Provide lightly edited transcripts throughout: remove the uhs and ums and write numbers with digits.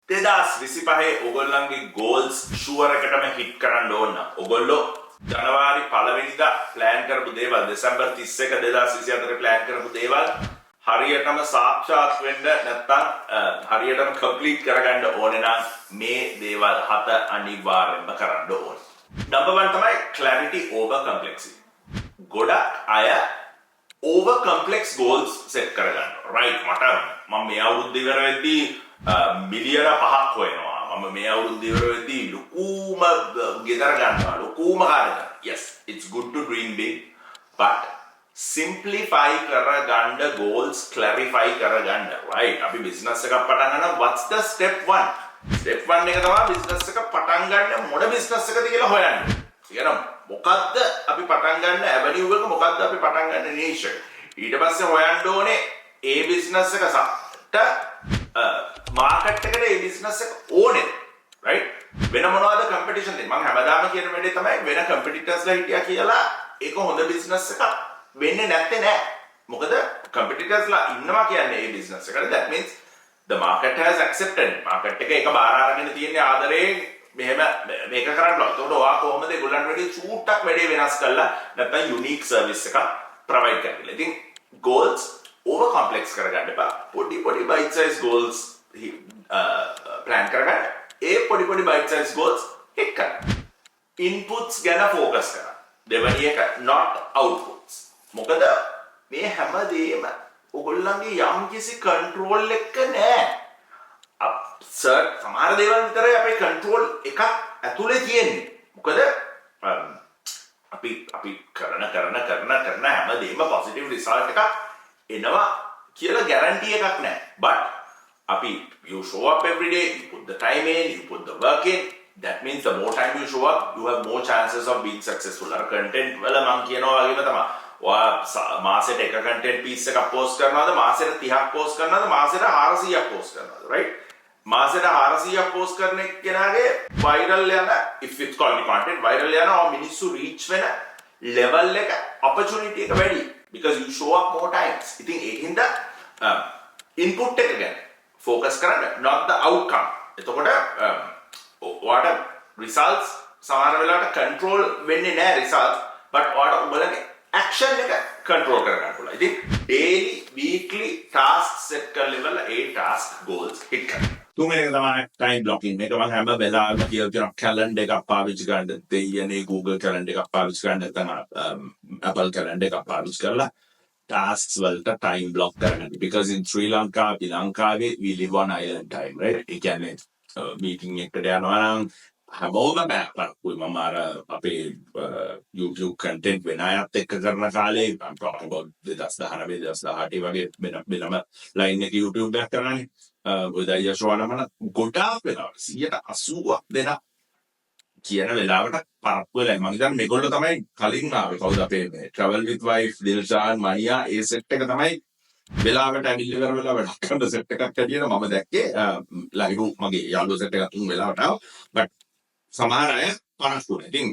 2025 ඔයගොල්ලන්ගේ goals sure එකටම hit කරන්න ඕන. ඔයගොල්ලෝ ජනවාරි 1 වෙනිදා plan කරපු දේවල් දෙසැම්බර් 31 2024 plan කරපු දේවල් හරියටම සාක්ෂාත් වෙන්න නැත්නම් හරියටම complete කරගන්න ඕනේ නම් මේ දේවල් 7 අනිවාර්යයෙන්ම කරන්න ඕනේ. Number 1 තමයි clarity over complexity. ගොඩක් අය over complex goals set කරගන්න. right මම මේ අවුරුද්ද ඉවර වෙද්දී මිලියන 5ක් හොයනවා. මම මේ අවුරුද්ද ඉවර වෙද්දී ලොකුම ගෙදර ගන්නවා. ලොකුම කාර් ගන්නවා. yes it's good to dream big but simplify කරගන්න goals clarify කරගන්න. right අපි business එකක් පටන් ගන්නවා. what's the step 1? step 1 එක තමයි business එක පටන් ගන්න මොන business එකද කියලා හොයන්න. කියනවා මොකද්ද අපි පටන් ගන්න avenue එක මොකද්ද අපි පටන් ගන්න niche එක. ඊට පස්සේ හොයන්න ඕනේ ඒ business එක සට market එකට ඒ business එක ඕනේ. right වෙන මොනවද competition දෙන්නේ. මම හැමදාම කියන වැඩේ තමයි වෙන competitors ලා හිටියා කියලා ඒක හොඳ business එකක් වෙන්නේ නැත්තේ නෑ. මොකද competitors ලා ඉන්නවා කියන්නේ ඒ business එකට. that means the market has accepted. market එක ඒක බාර අරගෙන තියෙන ආදරේ මෙහෙම මේක කරන්න බෑ. ඒකට ඔයා කොහොමද ඒගොල්ලන්ට වැඩි චූට්ටක් වැඩි වෙනස් කරලා නැත්නම් unique service එකක් provide කරන්න. ඉතින් goals over complex කරගන්න එපා. පොඩි bite size goals plan කරගන්න. ඒ පොඩි bite size goals hit කරන්න. inputs ගැන focus කරන්න. දෙවෙනි එක not outputs. මොකද මේ හැමදේම ඔයගොල්ලන්ගේ යම්කිසි control එක නෑ. සර් සමහර දේවල් විතරයි අපේ control එකක් ඇතුලේ තියෙන්නේ. මොකද අපි කරන හැමදේම positive result එකක් එනවා කියලා guarantee එකක් නැහැ. but you show up every day, you put the time in, you put the work in. that means the more time you show up, you have more chances of being successful. අර content වල මම කියනවා වගේම තමයි. ඔයා මාසෙට එක content piece එකක් post කරනවාද, මාසෙට 30ක් post කරනවාද, මාසෙට 400ක් post කරනවාද, right? මාසෙට 400ක් post කරන කෙනාගේ viral යන if it's quality content viral යන මිනිස්සු reach වෙන level එක opportunity එක වැඩි because you show up more times. ඉතින් ඒකින්ද input එක ගැන focus කරන්න not the outcome. එතකොට ඔයාට results සමහර වෙලාවට control වෙන්නේ නැහැ results but ඔයාට උඹලගේ action එක control කරගන්න පුළුවන්. ඉතින් daily weekly tasks set කරලා ඉවරලා ඒ task goals hit කරන්න. තුන්වෙනි එක තමයි time blocking. මේක මම හැම වෙලාවෙම කියනවා calendar එකක් පාවිච්චි කරන්න. දෙයියනේ Google calendar එකක් පාවිච්චි කරන්න නැත්නම් Apple calendar එකක් පාවිච්චි කරලා tasks වලට time block කරගන්න. because in Sri Lanka ලංකාවේ we live on island time, right? ඒ කියන්නේ meeting එකකට යනවා නම් හැමෝම බෑපරකුයි. මම අර අපේ YouTube content වෙන අයත් එක්ක කරන කාලේ I'm talking about 2019 2018 වගේ වෙනම line එක YouTube එකක් කරන්නේ. උදේ යශෝනමන ගොඩාක් වෙලාවට 180ක් දෙනා කියන වෙලාවට පරක්කු වෙලා මම හිතන්නේ මේගොල්ලෝ තමයි කලින් ආවේ. කවුද අපේ මේ travel with wife Dilshan Maniya ඒ සෙට් එක තමයි වෙලාවට ඇවිල්ලා ඉවර වෙලා වැඩක් කරන සෙට් එකක් ඇටියෙන මම දැක්කේ ලයිව් මගේ යාළුවෝ සෙට් එකක් තුන් වෙලාවට ආවා. but සමහර අය පරක්කු වෙනවා. ඉතින්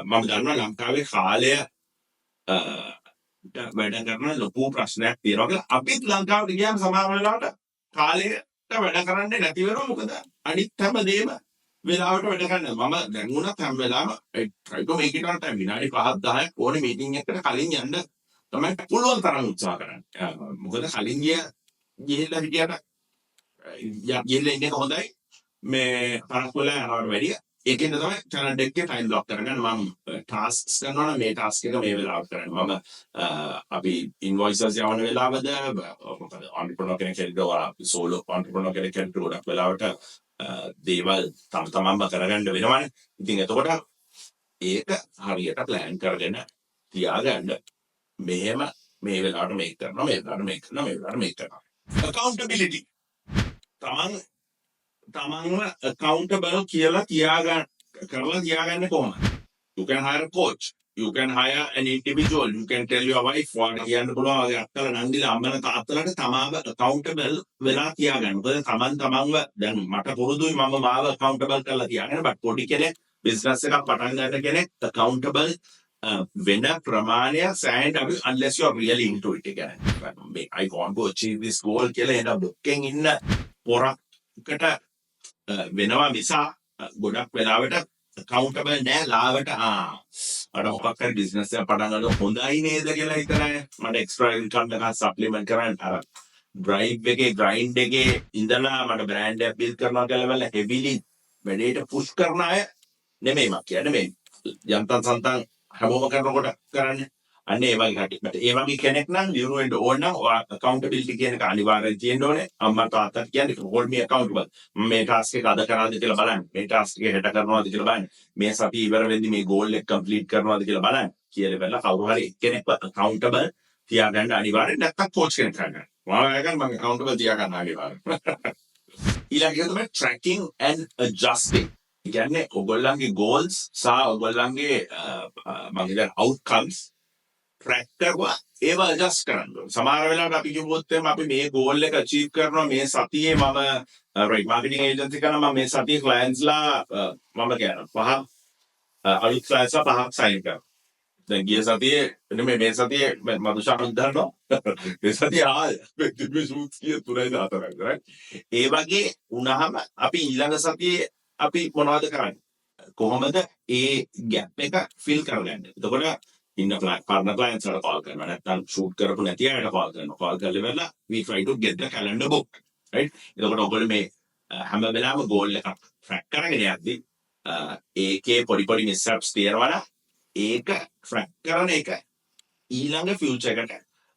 මම දන්නවා ලංකාවේ කාලය වැඩ කරන ලොකු ප්‍රශ්නයක් තියෙනවා කියලා. අපිත් ලංකාවට ගියාම සමහර වෙලාවට කාලය වැඩ කරන්නේ නැති වෙනවා. මොකද අනිත් හැම දෙයක්ම වෙලාවට වැඩ කරන්නේ. මම දැන් උනත් හැම වෙලාවෙම try to make it on time. විනාඩි 5ක් 10ක් ඕනේ මීටින් එකකට කලින් යන්න තමයි පුළුවන් තරම් උත්සාහ කරන්නේ. මොකද කලින් ගිහිල්ලා හිටියට ගිහිල්ලා ඉන්නේ හොඳයි. මේ පරක් වෙලා යනවට වැඩිය ඒකෙන්ද තමයි channel එකේ time block කරගන්න. මම tasks කරනවා නම් මේ task එක මේ වෙලාවට කරනවා. මම අපි invoices යවන වෙලාවද entrepreneur කෙනෙක් හැටියට solo entrepreneur කෙනෙක් හැටියට ගොඩක් වෙලාවට දේවල් තමන්ම කරගන්න වෙනවනේ. ඉතින් එතකොට ඒක හරියට plan කරගෙන තියාගන්න. මෙහෙම මේ වෙලාවට මේක කරනවා, මේ වෙලාවට මේක කරනවා, මේ වෙලාවට මේක කරනවා. accountability. තමන්ව accountable කියලා තියාගන්න කොහොමද? You can hire a coach. You can hire an individual. You can tell your wife what කියන්න පුළුවන් වගේ අත්තල නංගිලා අම්මලා තාත්තලාට තමාව accountable වෙලා තියාගන්න. මොකද තමන්ව දැන් මට පුරුදුයි මම මාව accountable කරලා තියාගන්න. but පොඩි කෙනෙක් business එකක් පටන් ගන්න කෙනෙක් accountable වෙන ප්‍රමාණය සෑහෙන අඩුයි unless you are really into it. කියන්නේ I want to achieve this goal කියලා එන බොක්කෙන් ඉන්න පොරකට වෙනවා නිසා ගොඩක් වෙලාවට accountable නෑ ලාවට මට මොකක් හරි business එකක් පටන් ගන්න හොඳයි නේද කියලා හිතන අය මට extra income එකක් supplement කරන්න අර drive එකේ grind එකේ ඉඳලා මට brand එක build කරනවා කියලා වල heavily වැඩේට push කරන අය නෙමෙයි මම කියන්නේ මේ යන්තම් සන්තම් හැමෝම කරනකොට කරන්නේ අන්න ඒ වගේ කට්ටිය. ඒ වගේ කෙනෙක් නම් දිනු වෙන්න ඕන නම් accountability කියන එක අනිවාර්යෙන් තියෙන්න ඕනේ. අම්මා තාත්තා කියන්නේ hold me accountable. මම මේ task එක අද කරාද කියලා බලන්න. මේ task එක හෙට කරනවාද කියලා බලන්න. මේ සතිය ඉවර වෙද්දි මේ goal එක complete කරනවාද කියලා බලන්න. කියලා බලලා කවුරු හරි එක්කෙනෙක්ව accountable තියාගන්න අනිවාර්යෙන් නැත්තම් coach කෙනෙක් ගන්න. මම accountable තියාගන්න අනිවාර්යෙන්. ඊළඟට තමයි tracking and adjusting. කියන්නේ ඔයගොල්ලන්ගේ goals සහ ඔයගොල්ලන්ගේ මම කියන outcomes track කරලා ඒවා adjust කරන්න ඕනේ. සමහර වෙලාවට අපි කිව්වොත් එහම අපි මේ goal එක achieve කරනවා මේ සතියේ මම right marketing agency කරනවා මම මේ සතියේ clients ලා මම කියනවා පහ අලුත් clients ලා පහක් sign කරනවා. දැන් ගිය සතියේ නෙමෙයි මේ සතියේ මදුෂාන් දන්නවා. මේ සතියේ මේ shoots කිය 3-4ක් right. ඒ වගේ වුණාම අපි ඊළඟ සතියේ අපි මොනවද කරන්නේ? කොහොමද ඒ gap එක fill කරගන්නේ? එතකොට ඉන්න partner clients වලට call කරනවා නැත්නම් shoot කරපු නැති අයට call කරනවා. call කරලා ඉවරලා we try to get the calendar booked right. එතකොට ඔයගොල්ලෝ මේ හැම වෙලාවෙම goal එකක් track කරගෙන යද්දි ඒකේ පොඩි mishaps තියෙනවා නම් ඒක track කරන එක ඊළඟ future එකට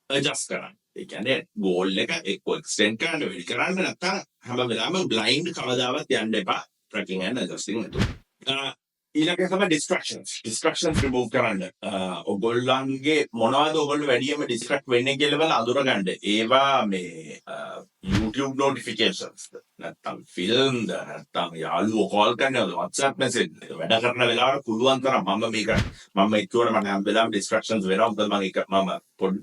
adjust කරන්න. ඒ කියන්නේ goal එක එක්ක extend කරන්න වෙලි කරන්න නැත්නම් හැම වෙලාවෙම blind කවදාවත් යන්න එපා. tracking and adjusting නැතුව. ඊළඟට තමයි distractions remove කරන්න. ඔයගොල්ලන්ගේ මොනවද ඔයගොල්ලෝ වැඩියෙන්ම distract වෙන්නේ කියලා බලලා අඳුරගන්න. ඒවා මේ YouTube notifications නැත්නම් film නැත්නම් යාළුවෝ call කරනවා WhatsApp message වැඩ කරන වෙලාවට පුළුවන් තරම් මම මේක මම ඒකෝර මම හැම වෙලාවෙම distractions වෙනවා. මොකද මම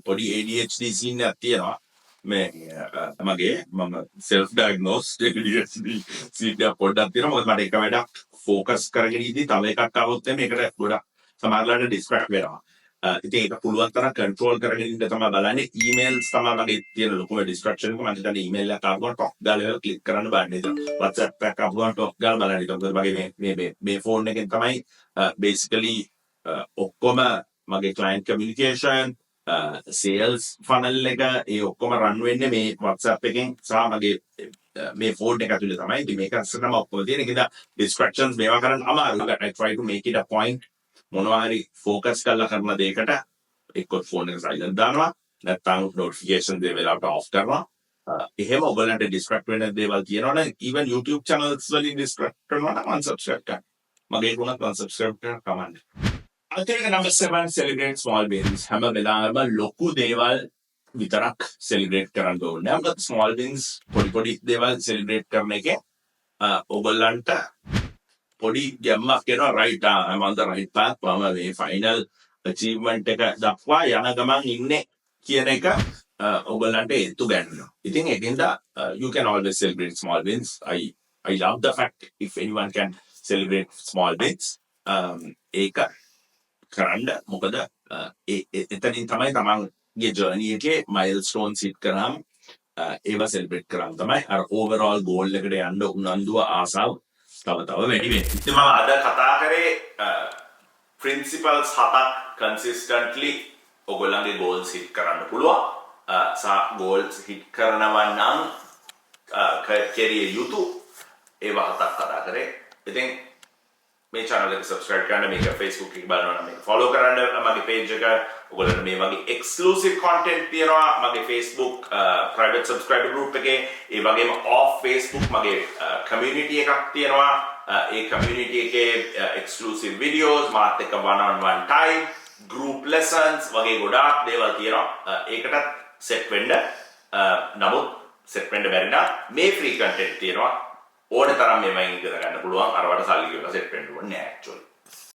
පොඩි ADHD scene එකක් තියෙනවා. මගේ මම self diagnosed ADHD scene එකක් පොඩ්ඩක් තියෙනවා. මොකද මට එක වැඩක් focus කරගෙන ඉඳි තව එකක් આવොත් මේකට ගොඩක් සමහරවිට distract වෙනවා. ඉතින් ඒක පුළුවන් තරම් control කරගෙන ඉන්න තමයි බලන්නේ. emails තමයි මගේ තියෙන ලොකුම distraction එක. මම හිතන්නේ email එකක් ආවම ටොක් ගාලා click කරන්න බෑ. WhatsApp එකක් ආවම ටොක් ගාලා බලන්න. ඒක මගේ මේ phone එකෙන් තමයි basically ඔක්කොම මගේ client communication sales funnel එක ඒ ඔක්කොම run වෙන්නේ මේ WhatsApp එකෙන් සහ මගේ මේ phone එක ඇතුලේ තමයි. ඉතින් මේක අස්සටම ඔක්කොම තියෙන. ඒකද distractions මේවා කරන්න අමාරුයි. I try to make it a point මොනවා හරි focus කරලා කරන දෙයකට එක්ක phone එක silent දානවා නැත්නම් notification දේ වෙලාවට off කරනවා. එහෙම ඔයගලන්ට distract වෙන දේවල් තියෙනවනේ even YouTube channels වලින් distract කරනවා නම් unsubscribe කරන්න. මගේ ගුණත් unsubscribe කරන්න කමන්නේ. අන්තිමට number 7 celebrate small wins. හැම වෙලාවෙම ලොකු දේවල් විතරක් celebrate කරන්න ඕනේ. මොකද small wins පොඩි දේවල් celebrate කරන එකේ ඔයගලන්ට පොඩි ගැම්මක් එනවා right I'm on the right path. මම මේ final achievement එක දක්වා යන ගමන් ඉන්නේ කියන එක ඔයගලන්ට ඒත්තු ගන්නවා. ඉතින් ඒකෙන්ද you can always celebrate small wins. I love the fact if anyone can celebrate small wins. ඒක කරන්න මොකද එතනින් තමයි තමන්ගේ ජර්නි එකේ මයිල්ස්ටෝන්ස් හිට් කරාම ඒවා සෙලිබ්‍රේට් කරාම තමයි අර ඕවර්ऑल ගෝල් එකට යන්න උනන්දුව ආසාව තව වැඩි වෙන්නේ. ඉතින් මම අද කතා කරේ principles 7ක් consistently ඔයගොල්ලන්ගේ goals hit කරන්න පුළුවන්. සහ goals hit කරනවා නම් කෙරිය යුතු ඒවා 7ක් කතා කරේ. ඉතින් මේ channel එක subscribe කරන්න, මේක Facebook එකේ බලනවා නම් මේක follow කරන්න, මගේ page එක ඔයගොල්ලන්ට මේ වගේ exclusive content තියෙනවා මගේ Facebook private subscriber group එකේ. ඒ වගේම off Facebook මගේ community එකක් තියෙනවා. ඒ community එකේ exclusive videos මාත් එක්ක one on one time group lessons වගේ ගොඩාක් දේවල් තියෙනවා. ඒකටත් set වෙන්න. නමුත් set වෙන්න බැරි නම් මේ free content තියෙනවා. ඕන තරම් මේවයින් ඉගෙන ගන්න පුළුවන්. අරවට සල්ලි කියලා set වෙන්න ඕනේ නෑ actually.